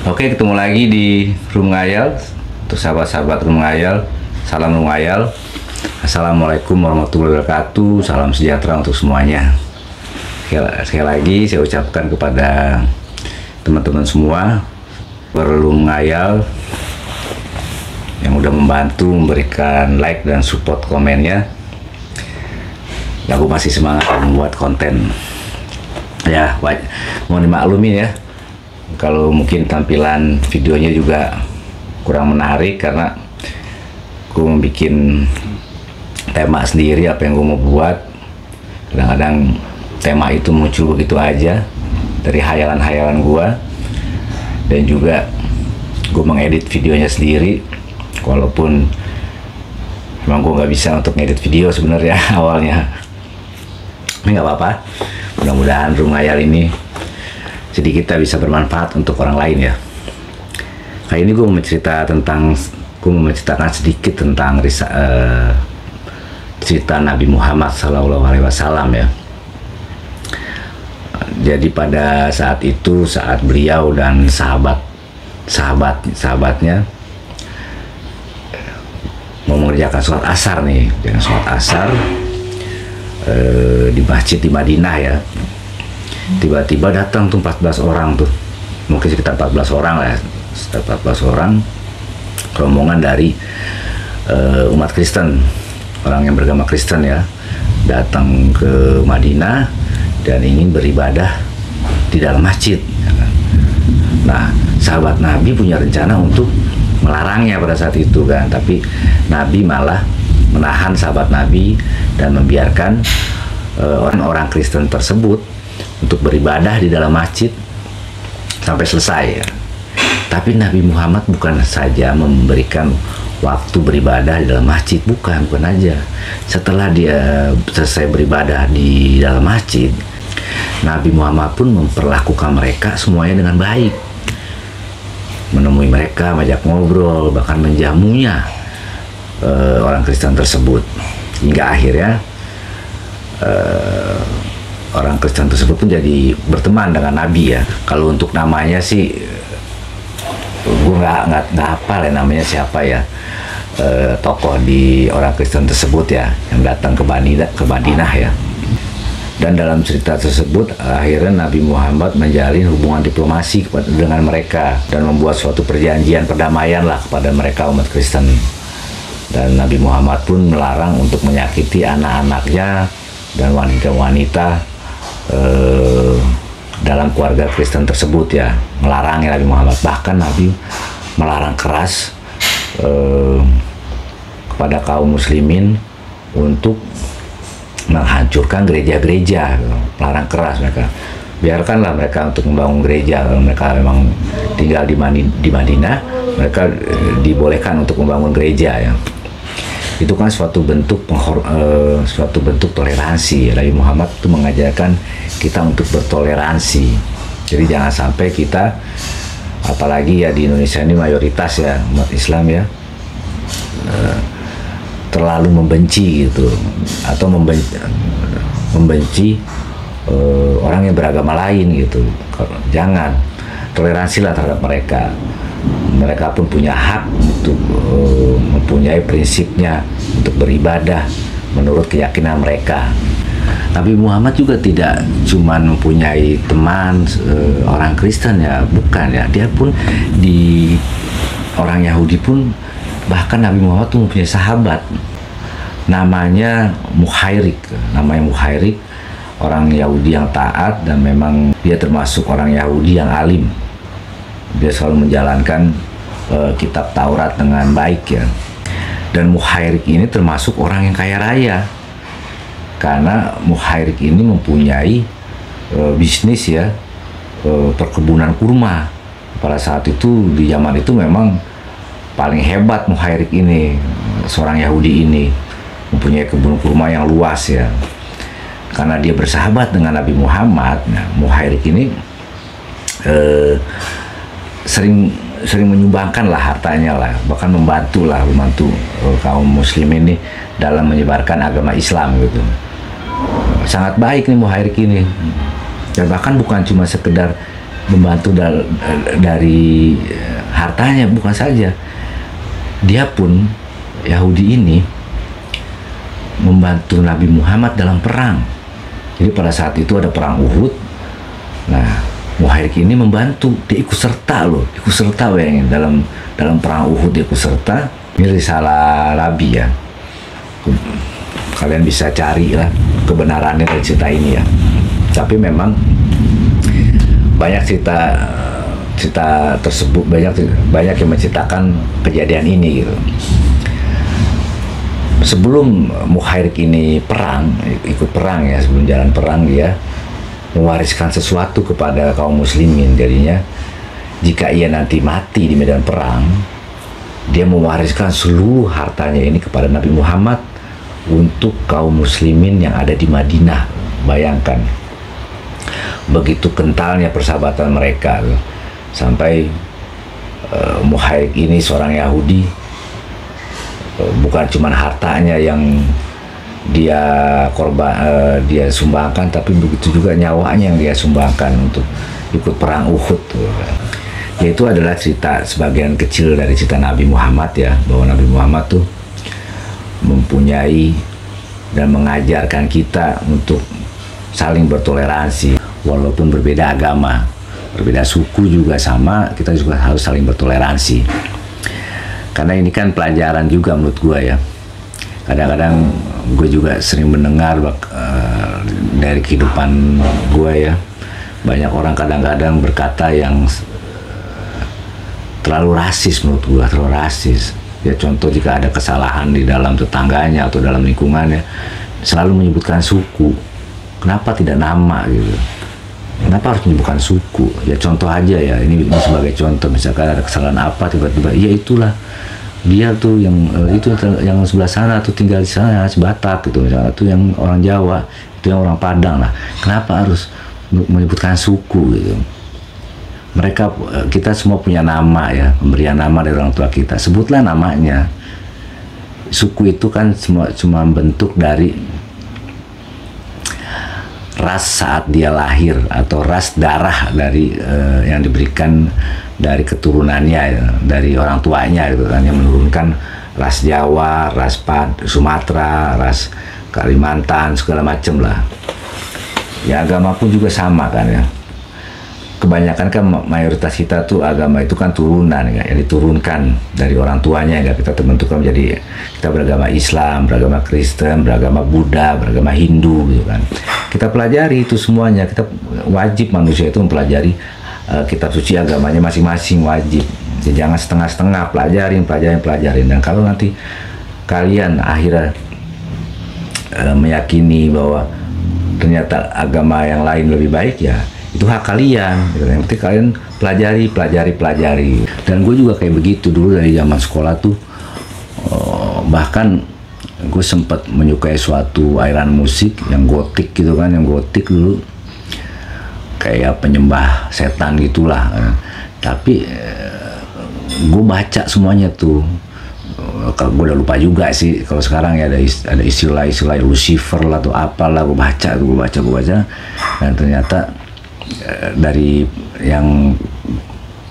Oke, ketemu lagi di Room Ngayal. Untuk sahabat-sahabat Room Ngayal, salam Room Ngayal. Assalamualaikum warahmatullahi wabarakatuh. Salam sejahtera untuk semuanya. Sekali lagi saya ucapkan kepada teman-teman semua Room Ngayal yang udah membantu memberikan like dan support komennya. Aku masih semangat membuat konten. Ya, mohon dimaklumin ya kalau mungkin tampilan videonya juga kurang menarik karena gue mau bikin tema sendiri apa yang gue mau buat. Kadang-kadang tema itu muncul begitu aja dari hayalan-hayalan gue, dan juga gue mengedit videonya sendiri walaupun memang gue nggak bisa untuk ngedit video sebenarnya awalnya. Ini nggak apa-apa, mudah-mudahan Room Ngayal ini sedikit bisa bermanfaat untuk orang lain ya. Kali ini gue mau menceritakan sedikit tentang cerita Nabi Muhammad SAW ya. Jadi pada saat itu, saat beliau dan sahabatnya mau mengerjakan sholat asar nih, dengan sholat asar di masjid di Madinah ya. Tiba-tiba datang tuh 14 orang tuh, mungkin sekitar 14 orang lah, sekitar 14 orang rombongan dari umat Kristen, orang yang beragama Kristen ya, datang ke Madinah dan ingin beribadah di dalam masjid ya kan? Nah, sahabat Nabi punya rencana untuk melarangnya pada saat itu kan, tapi Nabi malah menahan sahabat Nabi dan membiarkan orang-orang Kristen tersebut untuk beribadah di dalam masjid sampai selesai ya. Tapi Nabi Muhammad bukan saja memberikan waktu beribadah di dalam masjid, bukan aja. Setelah dia selesai beribadah di dalam masjid, Nabi Muhammad pun memperlakukan mereka semuanya dengan baik, menemui mereka, mengajak ngobrol, bahkan menjamunya orang Kristen tersebut, hingga akhirnya orang Kristen tersebut pun jadi berteman dengan Nabi ya. Kalau untuk namanya sih gue nggak hafal ya namanya siapa ya, tokoh di orang Kristen tersebut ya yang datang ke Madinah ya. Dan dalam cerita tersebut akhirnya Nabi Muhammad menjalin hubungan diplomasi dengan mereka dan membuat suatu perjanjian perdamaian lah kepada mereka umat Kristen. Dan Nabi Muhammad pun melarang untuk menyakiti anak-anaknya dan wanita-wanita dalam keluarga Kristen tersebut ya, melarangnya Nabi Muhammad. Bahkan Nabi melarang keras kepada kaum muslimin untuk menghancurkan gereja-gereja, melarang keras mereka. Biarkanlah mereka untuk membangun gereja, kalau mereka memang tinggal di Madinah, mereka dibolehkan untuk membangun gereja ya. Itu kan suatu bentuk toleransi. Nabi Muhammad itu mengajarkan kita untuk bertoleransi. Jadi jangan sampai kita, apalagi ya di Indonesia ini mayoritas ya umat Islam ya, terlalu membenci gitu, atau membenci orang yang beragama lain gitu. Jangan, toleransilah terhadap mereka. Mereka pun punya hak untuk mempunyai prinsipnya untuk beribadah menurut keyakinan mereka. Nabi Muhammad juga tidak cuma mempunyai teman orang Kristen ya, bukan ya. Dia pun di orang Yahudi pun, bahkan Nabi Muhammad tuh mempunyai sahabat namanya Muhairik. Orang Yahudi yang taat, dan memang dia termasuk orang Yahudi yang alim. Dia selalu menjalankan kitab Taurat dengan baik ya. Dan Muhairik ini termasuk orang yang kaya raya, karena Muhairik ini mempunyai bisnis ya, perkebunan kurma. Pada saat itu, di zaman itu memang paling hebat Muhairik ini, seorang Yahudi ini mempunyai kebun kurma yang luas ya. Karena dia bersahabat dengan Nabi Muhammad, nah Muhairik ini sering menyumbangkan lah hartanya lah, bahkan membantu kaum muslim ini dalam menyebarkan agama Islam gitu. Sangat baik nih Muhairik ini, dan bahkan bukan cuma sekedar membantu dari hartanya. Bukan saja, dia pun Yahudi ini membantu Nabi Muhammad dalam perang. Jadi pada saat itu ada perang Uhud. Nah, Muhairik ini membantu, dia ikut serta loh, ikut serta bayangin dalam perang Uhud, dia ikut serta. Ini risalah Rabi ya. Kalian bisa cari lah kebenarannya dari cerita ini ya. Tapi memang banyak cerita tersebut, banyak yang menceritakan kejadian ini gitu. Sebelum Muhairik ini ikut perang ya, sebelum jalan perang dia mewariskan sesuatu kepada kaum muslimin. Jadinya jika ia nanti mati di medan perang, dia mewariskan seluruh hartanya ini kepada Nabi Muhammad untuk kaum muslimin yang ada di Madinah. Bayangkan begitu kentalnya persahabatan mereka, sampai Muhairik ini seorang Yahudi, bukan cuma hartanya yang dia sumbangkan, tapi begitu juga nyawanya yang dia sumbangkan untuk ikut perang Uhud. Yaitu adalah cerita sebagian kecil dari cerita Nabi Muhammad ya, bahwa Nabi Muhammad tuh mempunyai dan mengajarkan kita untuk saling bertoleransi walaupun berbeda agama, berbeda suku juga sama, kita juga harus saling bertoleransi. Karena ini kan pelajaran juga menurut gua ya. Kadang-kadang gue juga sering mendengar dari kehidupan gue ya, banyak orang kadang-kadang berkata yang terlalu rasis menurut gue, terlalu rasis. Ya contoh, jika ada kesalahan di dalam tetangganya atau dalam lingkungannya, selalu menyebutkan suku. Kenapa tidak nama gitu? Kenapa harus menyebutkan suku? Ya contoh aja ya, ini sebagai contoh, misalkan ada kesalahan apa tiba-tiba, ya itulah dia tuh yang itu yang sebelah sana tuh tinggal di sana Batak gitu, misalnya itu yang orang Jawa, itu yang orang Padang lah. Kenapa harus menyebutkan suku gitu? Kita semua punya nama ya, pemberian nama dari orang tua kita. Sebutlah namanya. Suku itu kan cuma bentuk dari ras saat dia lahir, atau ras darah dari yang diberikan dari keturunannya ya, dari orang tuanya gitu kan, yang menurunkan ras Jawa, ras Sumatera, ras Kalimantan, segala macem lah. Ya agama pun juga sama kan ya. Kebanyakan kan mayoritas kita tuh agama itu kan turunan ya, yang diturunkan dari orang tuanya ya. Kita terbentuk menjadi, kita beragama Islam, beragama Kristen, beragama Buddha, beragama Hindu gitu kan. Kita pelajari itu semuanya, kita wajib, manusia itu mempelajari kitab suci agamanya masing-masing, wajib. Ya, jangan setengah-setengah, pelajarin. Dan kalau nanti kalian akhirnya meyakini bahwa ternyata agama yang lain lebih baik, ya itu hak kalian. Yang penting kalian pelajari. Dan gue juga kayak begitu dulu dari zaman sekolah tuh. Bahkan gue sempat menyukai suatu aliran musik yang gotik gitu kan, yang gotik dulu kayak penyembah setan gitulah. Tapi gue baca semuanya tuh. Kalau gue udah lupa juga sih kalau sekarang ya, ada istilah Lucifer lah atau apalah. Gue baca, dan ternyata dari yang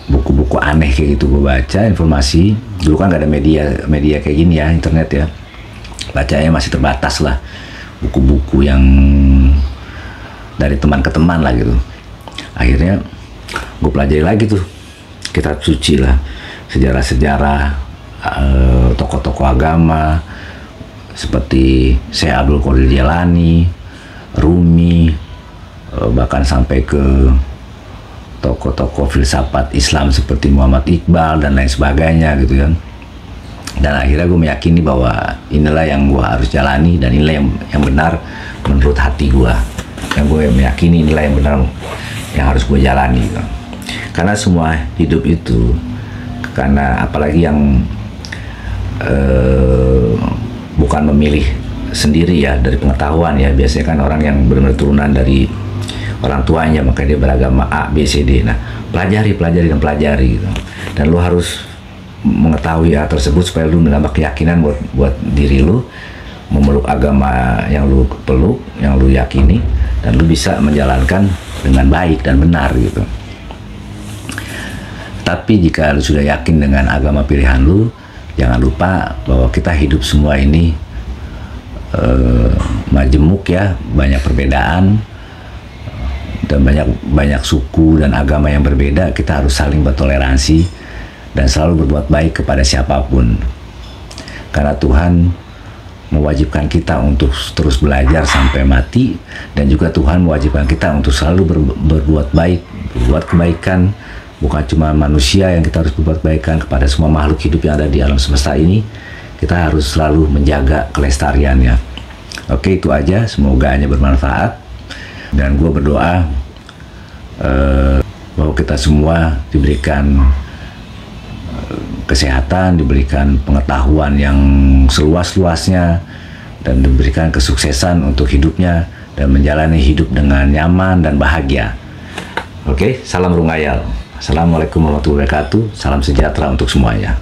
buku-buku aneh kayak gitu gue baca informasi. Dulu kan gak ada media kayak gini ya, internet ya, bacanya masih terbatas lah, buku-buku yang dari teman ke teman lah gitu. Akhirnya gue pelajari lagi tuh kitab suci lah, sejarah-sejarah tokoh-tokoh agama seperti Syekh Abdul Qadir Jailani, Rumi, bahkan sampai ke tokoh-tokoh filsafat Islam seperti Muhammad Iqbal dan lain sebagainya gitu kan. Dan akhirnya gue meyakini bahwa inilah yang gue harus jalani, dan inilah yang benar menurut hati gue. Yang gue meyakini inilah yang benar yang harus gue jalani gitu. Karena semua hidup itu, karena apalagi yang bukan memilih sendiri ya, dari pengetahuan ya, biasanya kan orang yang benar-benar turunan dari orang tuanya, maka dia beragama A, B, C, D. Nah, pelajari gitu. Dan lu harus mengetahui hal tersebut supaya lu menambah keyakinan buat diri lu, memeluk agama yang lu peluk, yang lu yakini, dan lu bisa menjalankan dengan baik dan benar gitu. Tapi jika lu sudah yakin dengan agama pilihan lu, jangan lupa bahwa kita hidup semua ini majemuk ya, banyak perbedaan dan banyak suku dan agama yang berbeda. Kita harus saling bertoleransi dan selalu berbuat baik kepada siapapun, karena Tuhan mewajibkan kita untuk terus belajar sampai mati, dan juga Tuhan mewajibkan kita untuk selalu berbuat baik, berbuat kebaikan. Bukan cuma manusia yang kita harus berbuat kebaikan, kepada semua makhluk hidup yang ada di alam semesta ini. Kita harus selalu menjaga kelestariannya. Oke, itu aja. Semoga hanya bermanfaat. Dan gue berdoa bahwa kita semua diberikan kesehatan, diberikan pengetahuan yang seluas-luasnya, dan diberikan kesuksesan untuk hidupnya, dan menjalani hidup dengan nyaman dan bahagia. Oke, salam Rungayal. Assalamualaikum warahmatullahi wabarakatuh. Salam sejahtera untuk semuanya.